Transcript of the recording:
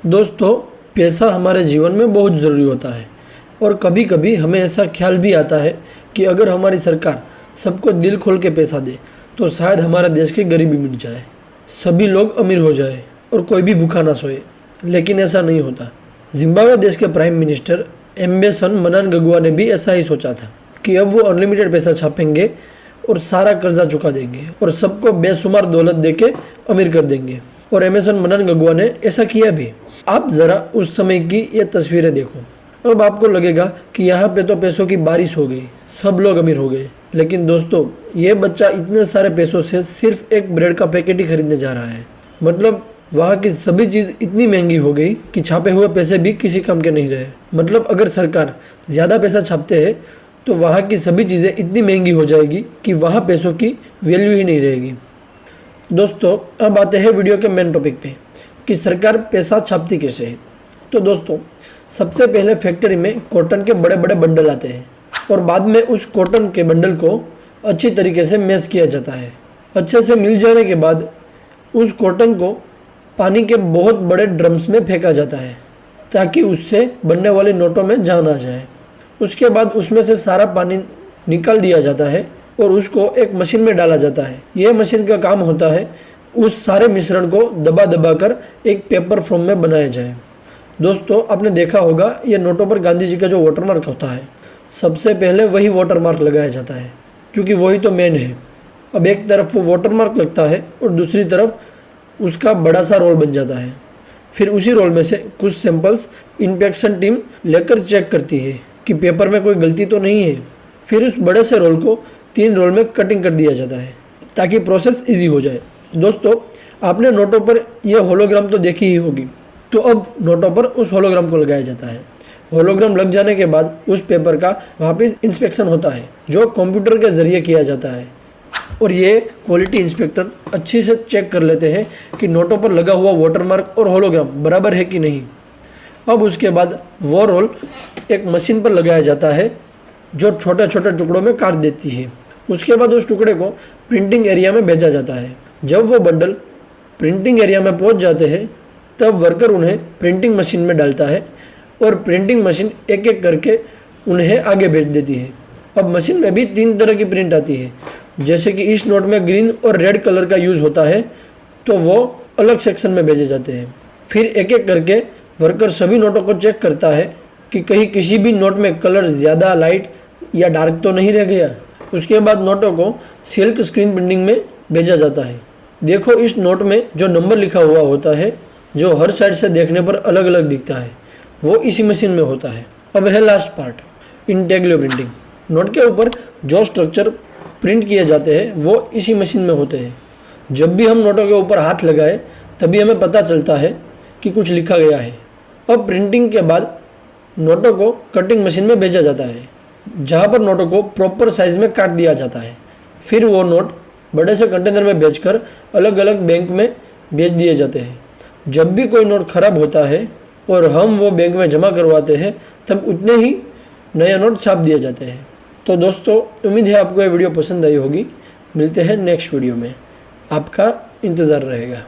दोस्तों, पैसा हमारे जीवन में बहुत ज़रूरी होता है और कभी कभी हमें ऐसा ख्याल भी आता है कि अगर हमारी सरकार सबको दिल खोल के पैसा दे तो शायद हमारा देश की गरीबी मिट जाए, सभी लोग अमीर हो जाए और कोई भी भूखा ना सोए। लेकिन ऐसा नहीं होता। जिम्बाब्वे देश के प्राइम मिनिस्टर एम्बेसन मनांगगवा ने भी ऐसा ही सोचा था कि अब वो अनलिमिटेड पैसा छापेंगे और सारा कर्जा चुका देंगे और सबको बेशुमार दौलत देके अमीर कर देंगे। और एम्बेसन मनांगगवा ने ऐसा किया भी। आप ज़रा उस समय की ये तस्वीरें देखो। अब आपको लगेगा कि यहाँ पे तो पैसों की बारिश हो गई, सब लोग अमीर हो गए। लेकिन दोस्तों, ये बच्चा इतने सारे पैसों से सिर्फ एक ब्रेड का पैकेट ही खरीदने जा रहा है। मतलब वहाँ की सभी चीज़ इतनी महंगी हो गई कि छापे हुए पैसे भी किसी काम के नहीं रहे। मतलब अगर सरकार ज़्यादा पैसा छापते हैं तो वहाँ की सभी चीज़ें इतनी महंगी हो जाएगी कि वहाँ पैसों की वैल्यू ही नहीं रहेगी। दोस्तों, अब आते हैं वीडियो के मेन टॉपिक पे कि सरकार पैसा छापती कैसे है। तो दोस्तों, सबसे पहले फैक्ट्री में कॉटन के बड़े बड़े बंडल आते हैं और बाद में उस कॉटन के बंडल को अच्छी तरीके से मैश किया जाता है। अच्छे से मिल जाने के बाद उस कॉटन को पानी के बहुत बड़े ड्रम्स में फेंका जाता है ताकि उससे बनने वाले नोटों में जान आ जाए। उसके बाद उसमें से सारा पानी निकाल दिया जाता है और उसको एक मशीन में डाला जाता है। यह मशीन का काम होता है उस सारे मिश्रण को दबा दबा कर एक पेपर फॉर्म में बनाया जाए। दोस्तों, आपने देखा होगा ये नोटों पर गांधी जी का जो वाटरमार्क होता है, सबसे पहले वही वाटरमार्क लगाया जाता है क्योंकि वही तो मेन है। अब एक तरफ वो वाटरमार्क लगता है और दूसरी तरफ उसका बड़ा सा रोल बन जाता है। फिर उसी रोल में से कुछ सैंपल्स इंस्पेक्शन टीम लेकर चेक करती है कि पेपर में कोई गलती तो नहीं है। फिर उस बड़े से रोल को 3 रोल में कटिंग कर दिया जाता है ताकि प्रोसेस इजी हो जाए। दोस्तों, आपने नोटों पर यह होलोग्राम तो देखी ही होगी, तो अब नोटों पर उस होलोग्राम को लगाया जाता है। होलोग्राम लग जाने के बाद उस पेपर का वापस इंस्पेक्शन होता है जो कंप्यूटर के ज़रिए किया जाता है और ये क्वालिटी इंस्पेक्टर अच्छी से चेक कर लेते हैं कि नोटों पर लगा हुआ वाटरमार्क और होलोग्राम बराबर है कि नहीं। अब उसके बाद वो रोल एक मशीन पर लगाया जाता है जो छोटे छोटे टुकड़ों में काट देती है। उसके बाद उस टुकड़े को प्रिंटिंग एरिया में भेजा जाता है। जब वो बंडल प्रिंटिंग एरिया में पहुंच जाते हैं तब वर्कर उन्हें प्रिंटिंग मशीन में डालता है और प्रिंटिंग मशीन एक एक करके उन्हें आगे भेज देती है। अब मशीन में भी 3 तरह की प्रिंट आती है। जैसे कि इस नोट में ग्रीन और रेड कलर का यूज़ होता है तो वो अलग सेक्शन में भेजे जाते हैं। फिर एक एक करके वर्कर सभी नोटों को चेक करता है कि कहीं किसी भी नोट में कलर ज़्यादा लाइट या डार्क तो नहीं रह गया। उसके बाद नोटों को सिल्क स्क्रीन प्रिंटिंग में भेजा जाता है। देखो, इस नोट में जो नंबर लिखा हुआ होता है जो हर साइड से देखने पर अलग अलग दिखता है, वो इसी मशीन में होता है। अब है last part, integro printing. Note के ऊपर जो स्ट्रक्चर प्रिंट किए जाते हैं वो इसी मशीन में होते हैं। जब भी हम नोटों के ऊपर हाथ लगाए तभी हमें पता चलता है कि कुछ लिखा गया है। अब प्रिंटिंग के बाद नोटों को कटिंग मशीन में भेजा जाता है जहाँ पर नोटों को प्रॉपर साइज में काट दिया जाता है। फिर वो नोट बड़े से कंटेनर में भेजकर अलग अलग बैंक में भेज दिए जाते हैं। जब भी कोई नोट खराब होता है और हम वो बैंक में जमा करवाते हैं तब उतने ही नया नोट छाप दिए जाते हैं। तो दोस्तों, उम्मीद है आपको ये वीडियो पसंद आई होगी। मिलते हैं नेक्स्ट वीडियो में, आपका इंतज़ार रहेगा।